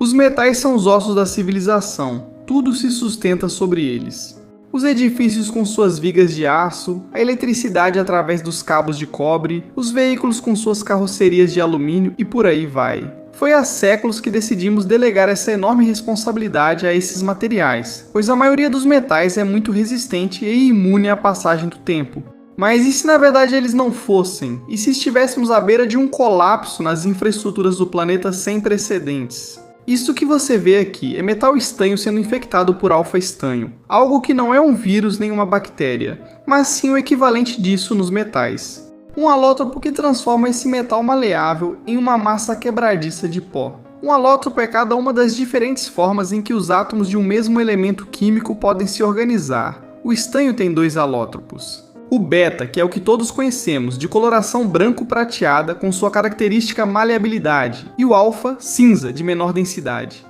Os metais são os ossos da civilização, tudo se sustenta sobre eles. Os edifícios com suas vigas de aço, a eletricidade através dos cabos de cobre, os veículos com suas carrocerias de alumínio e por aí vai. Foi há séculos que decidimos delegar essa enorme responsabilidade a esses materiais, pois a maioria dos metais é muito resistente e imune à passagem do tempo. Mas e se na verdade eles não fossem? E se estivéssemos à beira de um colapso nas infraestruturas do planeta sem precedentes? Isso que você vê aqui é metal estanho sendo infectado por alfa-estanho, algo que não é um vírus nem uma bactéria, mas sim o equivalente disso nos metais. Um alótropo que transforma esse metal maleável em uma massa quebradiça de pó. Um alótropo é cada uma das diferentes formas em que os átomos de um mesmo elemento químico podem se organizar. O estanho tem 2 alótropos. O beta, que é o que todos conhecemos, de coloração branco-prateada com sua característica maleabilidade, e o alfa, cinza, de menor densidade.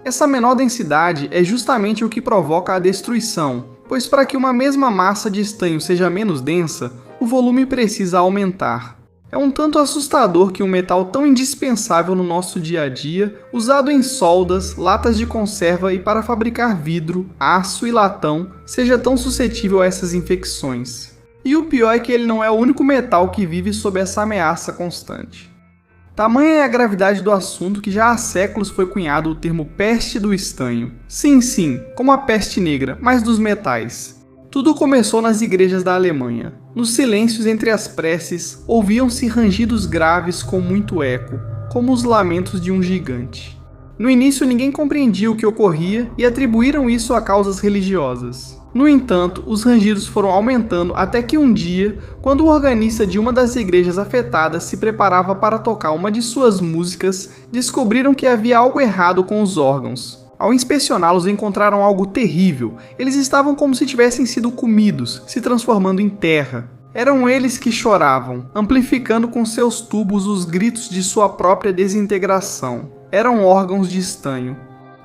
Essa menor densidade é justamente o que provoca a destruição, pois para que uma mesma massa de estanho seja menos densa, o volume precisa aumentar. É um tanto assustador que um metal tão indispensável no nosso dia a dia, usado em soldas, latas de conserva e para fabricar vidro, aço e latão, seja tão suscetível a essas infecções. E o pior é que ele não é o único metal que vive sob essa ameaça constante. Tamanha é a gravidade do assunto que já há séculos foi cunhado o termo peste do estanho. Sim, como a peste negra, mas dos metais. Tudo começou nas igrejas da Alemanha. Nos silêncios entre as preces, ouviam-se rangidos graves com muito eco, como os lamentos de um gigante. No início ninguém compreendia o que ocorria e atribuíram isso a causas religiosas. No entanto, os rangidos foram aumentando até que um dia, quando o organista de uma das igrejas afetadas se preparava para tocar uma de suas músicas, descobriram que havia algo errado com os órgãos. Ao inspecioná-los, encontraram algo terrível. Eles estavam como se tivessem sido comidos, se transformando em terra. Eram eles que choravam, amplificando com seus tubos os gritos de sua própria desintegração. Eram órgãos de estanho.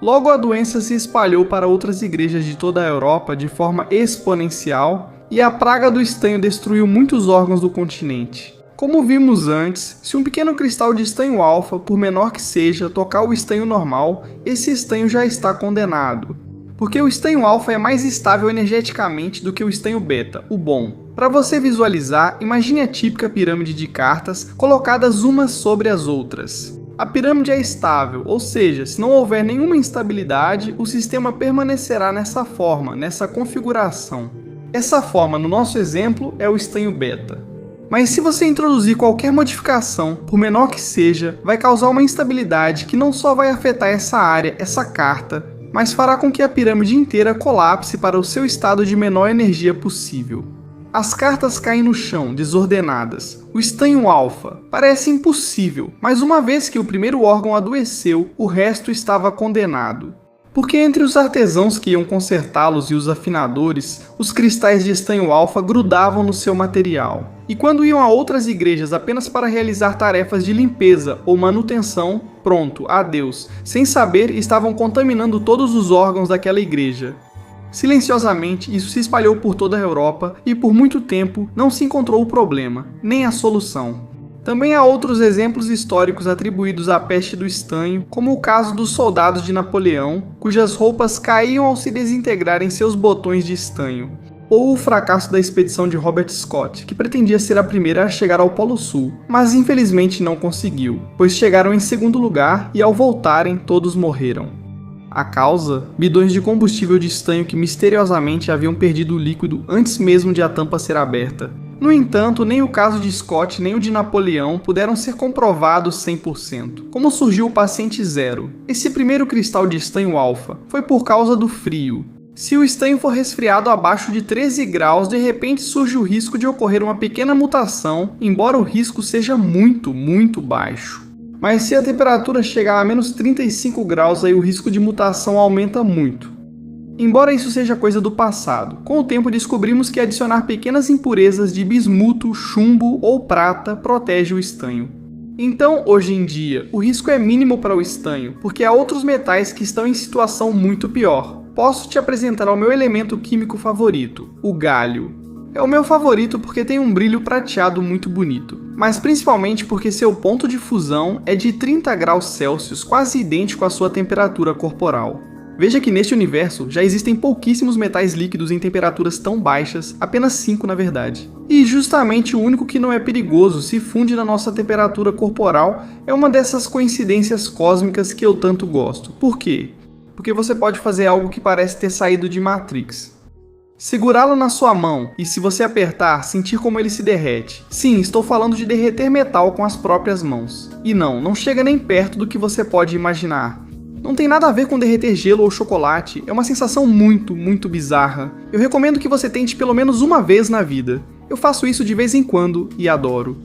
Logo a doença se espalhou para outras igrejas de toda a Europa de forma exponencial e a praga do estanho destruiu muitos órgãos do continente. Como vimos antes, se um pequeno cristal de estanho alfa, por menor que seja, tocar o estanho normal, esse estanho já está condenado. Porque o estanho alfa é mais estável energeticamente do que o estanho beta, o bom. Para você visualizar, imagine a típica pirâmide de cartas colocadas umas sobre as outras. A pirâmide é estável, ou seja, se não houver nenhuma instabilidade, o sistema permanecerá nessa forma, nessa configuração. Essa forma, no nosso exemplo, é o estanho beta. Mas se você introduzir qualquer modificação, por menor que seja, vai causar uma instabilidade que não só vai afetar essa área, essa carta, mas fará com que a pirâmide inteira colapse para o seu estado de menor energia possível. As cartas caem no chão, desordenadas. O estanho alfa parece impossível, mas uma vez que o primeiro órgão adoeceu, o resto estava condenado. Porque entre os artesãos que iam consertá-los e os afinadores, os cristais de estanho alfa grudavam no seu material. E quando iam a outras igrejas apenas para realizar tarefas de limpeza ou manutenção, pronto, adeus. Sem saber, estavam contaminando todos os órgãos daquela igreja. Silenciosamente, isso se espalhou por toda a Europa e por muito tempo não se encontrou o problema, nem a solução. Também há outros exemplos históricos atribuídos à peste do estanho, como o caso dos soldados de Napoleão, cujas roupas caíam ao se desintegrar em seus botões de estanho. Ou o fracasso da expedição de Robert Scott, que pretendia ser a primeira a chegar ao Polo Sul, mas infelizmente não conseguiu, pois chegaram em segundo lugar e ao voltarem todos morreram. A causa? Bidões de combustível de estanho que misteriosamente haviam perdido o líquido antes mesmo de a tampa ser aberta. No entanto, nem o caso de Scott nem o de Napoleão puderam ser comprovados 100%. Como surgiu o paciente zero? Esse primeiro cristal de estanho alfa foi por causa do frio. Se o estanho for resfriado abaixo de 13 graus, de repente surge o risco de ocorrer uma pequena mutação, embora o risco seja muito baixo. Mas se a temperatura chegar a menos 35 graus, aí o risco de mutação aumenta muito. Embora isso seja coisa do passado, com o tempo descobrimos que adicionar pequenas impurezas de bismuto, chumbo ou prata protege o estanho. Então, hoje em dia, o risco é mínimo para o estanho, porque há outros metais que estão em situação muito pior. Posso te apresentar o meu elemento químico favorito, o gálio. É o meu favorito porque tem um brilho prateado muito bonito, mas principalmente porque seu ponto de fusão é de 30 graus Celsius, quase idêntico à sua temperatura corporal. Veja que neste universo já existem pouquíssimos metais líquidos em temperaturas tão baixas, apenas 5 na verdade. E justamente o único que não é perigoso se funde na nossa temperatura corporal é uma dessas coincidências cósmicas que eu tanto gosto. Por quê? Porque você pode fazer algo que parece ter saído de Matrix. Segurá-lo na sua mão e, se você apertar, sentir como ele se derrete. Sim, estou falando de derreter metal com as próprias mãos. E não chega nem perto do que você pode imaginar. Não tem nada a ver com derreter gelo ou chocolate, é uma sensação muito bizarra. Eu recomendo que você tente pelo menos uma vez na vida. Eu faço isso de vez em quando e adoro.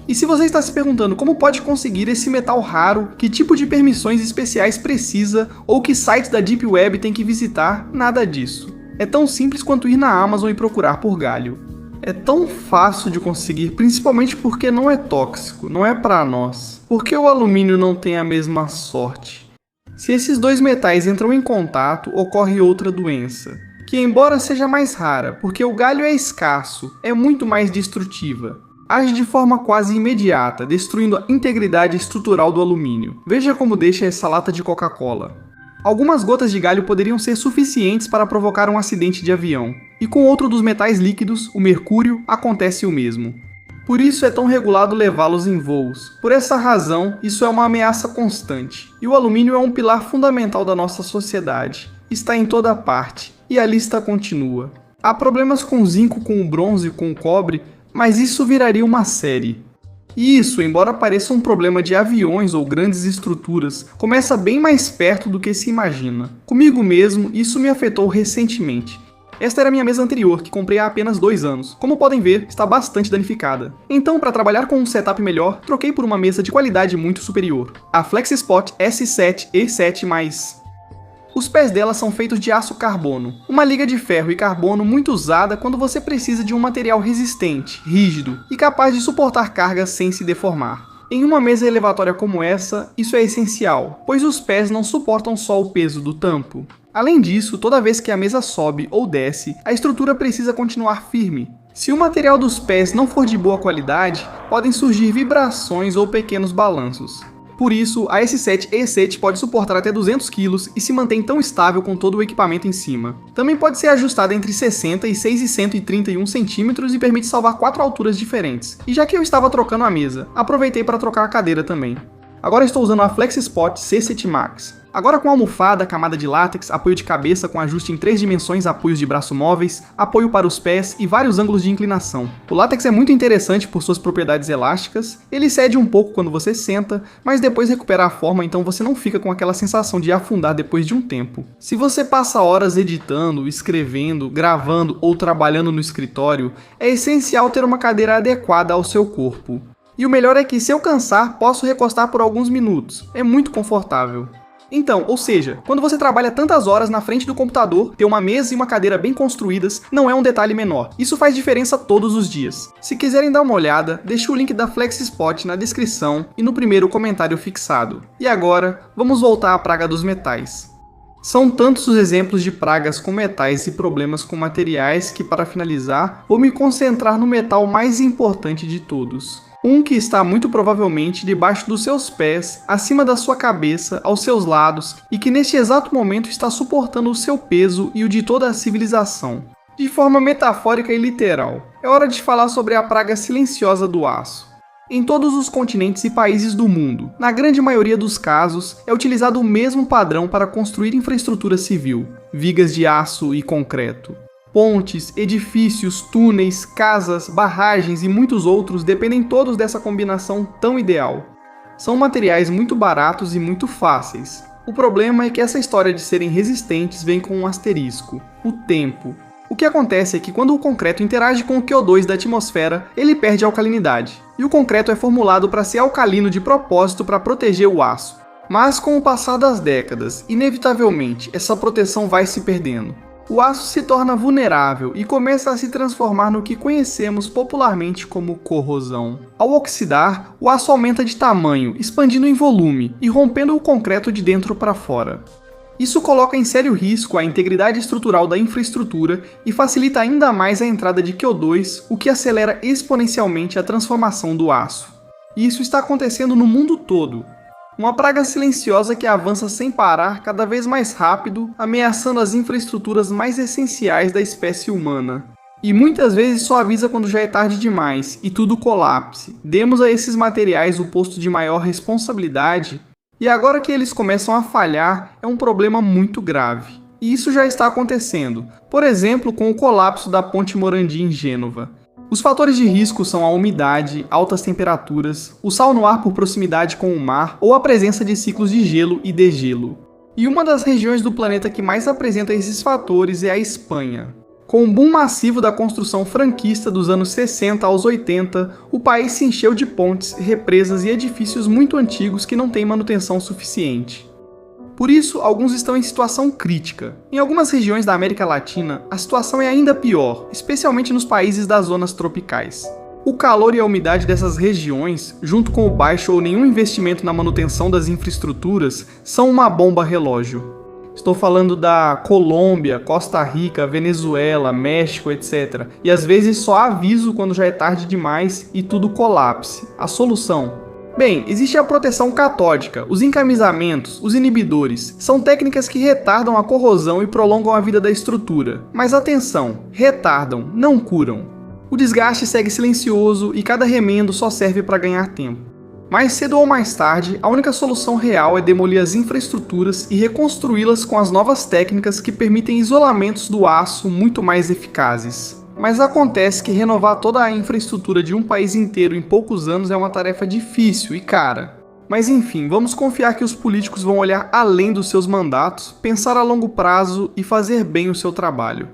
E se você está se perguntando como pode conseguir esse metal raro, que tipo de permissões especiais precisa ou que sites da Deep Web tem que visitar, nada disso. É tão simples quanto ir na Amazon e procurar por galho. É tão fácil de conseguir, principalmente porque não é tóxico, não é pra nós. Porque o alumínio não tem a mesma sorte? Se esses dois metais entram em contato, ocorre outra doença, que embora seja mais rara, porque o galho é escasso, é muito mais destrutiva. Age de forma quase imediata, destruindo a integridade estrutural do alumínio. Veja como deixa essa lata de Coca-Cola. Algumas gotas de galho poderiam ser suficientes para provocar um acidente de avião, e com outro dos metais líquidos, o mercúrio, acontece o mesmo. Por isso é tão regulado levá-los em voos. Por essa razão, isso é uma ameaça constante. E o alumínio é um pilar fundamental da nossa sociedade. Está em toda parte. E a lista continua. Há problemas com zinco, com o bronze, com o cobre, mas isso viraria uma série. E isso, embora pareça um problema de aviões ou grandes estruturas, começa bem mais perto do que se imagina. Comigo mesmo, isso me afetou recentemente. Esta era a minha mesa anterior, que comprei há apenas 2 anos. Como podem ver, está bastante danificada. Então, para trabalhar com um setup melhor, troquei por uma mesa de qualidade muito superior. A FlexiSpot S7 E7+. Os pés dela são feitos de aço carbono, uma liga de ferro e carbono muito usada quando você precisa de um material resistente, rígido e capaz de suportar cargas sem se deformar. Em uma mesa elevatória como essa, isso é essencial, pois os pés não suportam só o peso do tampo. Além disso, toda vez que a mesa sobe ou desce, a estrutura precisa continuar firme. Se o material dos pés não for de boa qualidade, podem surgir vibrações ou pequenos balanços. Por isso, a S7 E7 pode suportar até 200 kg e se mantém tão estável com todo o equipamento em cima. Também pode ser ajustada entre 60 e 6,131 cm e permite salvar 4 alturas diferentes. E já que eu estava trocando a mesa, aproveitei para trocar a cadeira também. Agora estou usando a FlexiSpot C7 Max. Agora com almofada, camada de látex, apoio de cabeça com ajuste em 3 dimensões, apoios de braço móveis, apoio para os pés e vários ângulos de inclinação. O látex é muito interessante por suas propriedades elásticas, ele cede um pouco quando você senta, mas depois recupera a forma, então você não fica com aquela sensação de afundar depois de um tempo. Se você passa horas editando, escrevendo, gravando ou trabalhando no escritório, é essencial ter uma cadeira adequada ao seu corpo. E o melhor é que, se eu cansar, posso recostar por alguns minutos, é muito confortável. Então, ou seja, quando você trabalha tantas horas na frente do computador, ter uma mesa e uma cadeira bem construídas não é um detalhe menor. Isso faz diferença todos os dias. Se quiserem dar uma olhada, deixo o link da FlexiSpot na descrição e no primeiro comentário fixado. E agora, vamos voltar à praga dos metais. São tantos os exemplos de pragas com metais e problemas com materiais que, para finalizar, vou me concentrar no metal mais importante de todos. Um que está muito provavelmente debaixo dos seus pés, acima da sua cabeça, aos seus lados, e que neste exato momento está suportando o seu peso e o de toda a civilização. De forma metafórica e literal, é hora de falar sobre a praga silenciosa do aço. Em todos os continentes e países do mundo, na grande maioria dos casos, é utilizado o mesmo padrão para construir infraestrutura civil, vigas de aço e concreto. Pontes, edifícios, túneis, casas, barragens e muitos outros dependem todos dessa combinação tão ideal. São materiais muito baratos e muito fáceis. O problema é que essa história de serem resistentes vem com um asterisco: o tempo. O que acontece é que quando o concreto interage com o CO2 da atmosfera, ele perde a alcalinidade. E o concreto é formulado para ser alcalino de propósito para proteger o aço. Mas com o passar das décadas, inevitavelmente, essa proteção vai se perdendo. O aço se torna vulnerável e começa a se transformar no que conhecemos popularmente como corrosão. Ao oxidar, o aço aumenta de tamanho, expandindo em volume e rompendo o concreto de dentro para fora. Isso coloca em sério risco a integridade estrutural da infraestrutura e facilita ainda mais a entrada de CO2, o que acelera exponencialmente a transformação do aço. E isso está acontecendo no mundo todo. Uma praga silenciosa que avança sem parar cada vez mais rápido, ameaçando as infraestruturas mais essenciais da espécie humana. E muitas vezes só avisa quando já é tarde demais e tudo colapse. Demos a esses materiais o posto de maior responsabilidade e agora que eles começam a falhar é um problema muito grave. E isso já está acontecendo, por exemplo com o colapso da Ponte Morandi em Gênova. Os fatores de risco são a umidade, altas temperaturas, o sal no ar por proximidade com o mar ou a presença de ciclos de gelo e degelo. E uma das regiões do planeta que mais apresenta esses fatores é a Espanha. Com o boom massivo da construção franquista dos anos 60 aos 80, o país se encheu de pontes, represas e edifícios muito antigos que não têm manutenção suficiente. Por isso, alguns estão em situação crítica. Em algumas regiões da América Latina, a situação é ainda pior, especialmente nos países das zonas tropicais. O calor e a umidade dessas regiões, junto com o baixo ou nenhum investimento na manutenção das infraestruturas, são uma bomba relógio. Estou falando da Colômbia, Costa Rica, Venezuela, México, etc. E às vezes só aviso quando já é tarde demais e tudo colapse. A solução? Bem, existe a proteção catódica, os encamisamentos, os inibidores. São técnicas que retardam a corrosão e prolongam a vida da estrutura. Mas atenção, retardam, não curam. O desgaste segue silencioso e cada remendo só serve para ganhar tempo. Mais cedo ou mais tarde, a única solução real é demolir as infraestruturas e reconstruí-las com as novas técnicas que permitem isolamentos do aço muito mais eficazes. Mas acontece que renovar toda a infraestrutura de um país inteiro em poucos anos é uma tarefa difícil e cara. Mas enfim, vamos confiar que os políticos vão olhar além dos seus mandatos, pensar a longo prazo e fazer bem o seu trabalho.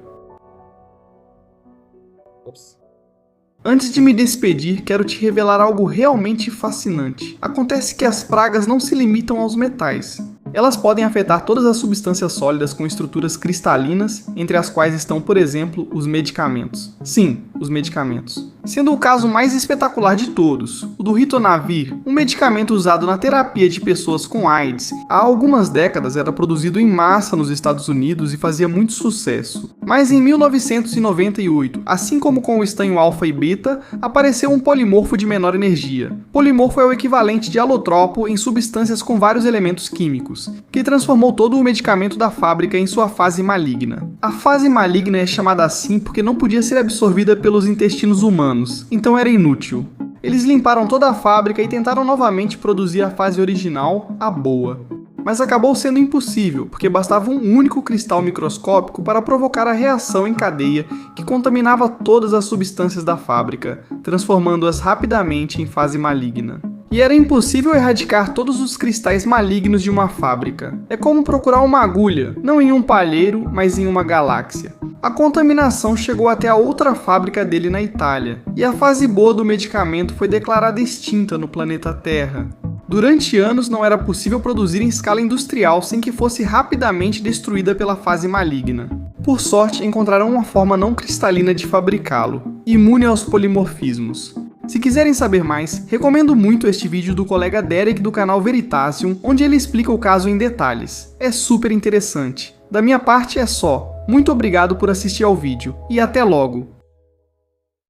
Antes de me despedir, quero te revelar algo realmente fascinante. Acontece que as pragas não se limitam aos metais. Elas podem afetar todas as substâncias sólidas com estruturas cristalinas, entre as quais estão, por exemplo, os medicamentos. Sim, os medicamentos. Sendo o caso mais espetacular de todos, o do Ritonavir, um medicamento usado na terapia de pessoas com AIDS. Há algumas décadas era produzido em massa nos Estados Unidos e fazia muito sucesso. Mas em 1998, assim como com o estanho alfa e beta, apareceu um polimorfo de menor energia. Polimorfo é o equivalente de alotropo em substâncias com vários elementos químicos, que transformou todo o medicamento da fábrica em sua fase maligna. A fase maligna é chamada assim porque não podia ser absorvida pelos intestinos humanos, então era inútil. Eles limparam toda a fábrica e tentaram novamente produzir a fase original, a boa. Mas acabou sendo impossível, porque bastava um único cristal microscópico para provocar a reação em cadeia que contaminava todas as substâncias da fábrica, transformando-as rapidamente em fase maligna. E era impossível erradicar todos os cristais malignos de uma fábrica. É como procurar uma agulha, não em um palheiro, mas em uma galáxia. A contaminação chegou até a outra fábrica dele na Itália, e a fase boa do medicamento foi declarada extinta no planeta Terra. Durante anos não era possível produzir em escala industrial sem que fosse rapidamente destruída pela fase maligna. Por sorte, encontraram uma forma não cristalina de fabricá-lo, imune aos polimorfismos. Se quiserem saber mais, recomendo muito este vídeo do colega Derek do canal Veritasium, onde ele explica o caso em detalhes. É super interessante. Da minha parte é só. Muito obrigado por assistir ao vídeo, e até logo!